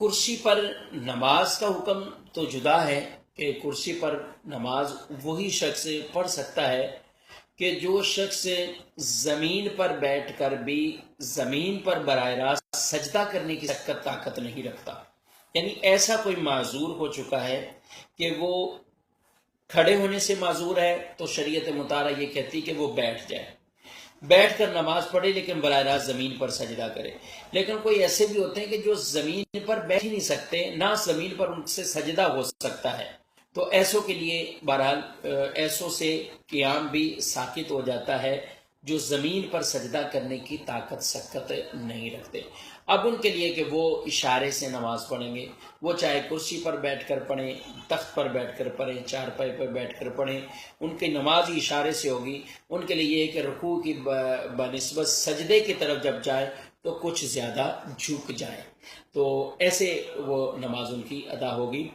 کرسی پر نماز کا حکم تو جدا ہے کہ کرسی پر نماز وہی شخص پڑھ سکتا ہے کہ جو شخص زمین پر بیٹھ کر بھی زمین پر براہ راست سجدہ کرنے کی طاقت نہیں رکھتا، یعنی ایسا کوئی معذور ہو چکا ہے کہ وہ کھڑے ہونے سے معذور ہے تو شریعت مطالعہ یہ کہتی کہ وہ بیٹھ جائے، بیٹھ کر نماز پڑھے لیکن براہ راست زمین پر سجدہ کرے۔ لیکن کوئی ایسے بھی ہوتے ہیں کہ جو زمین پر بیٹھ ہی نہیں سکتے، نہ زمین پر ان سے سجدہ ہو سکتا ہے، تو ایسوں کے لیے بہرحال ایسوں سے قیام بھی ساقط ہو جاتا ہے جو زمین پر سجدہ کرنے کی طاقت سکت نہیں رکھتے۔ اب ان کے لیے کہ وہ اشارے سے نماز پڑھیں گے، وہ چاہے کرسی پر بیٹھ کر پڑھیں، تخت پر بیٹھ کر پڑھیں، چارپائی پر بیٹھ کر پڑھیں، ان کی نماز ہی اشارے سے ہوگی۔ ان کے لیے یہ کہ رکوع کی بنسبت سجدے کی طرف جب جائے تو کچھ زیادہ جھک جائے، تو ایسے وہ نماز ان کی ادا ہوگی۔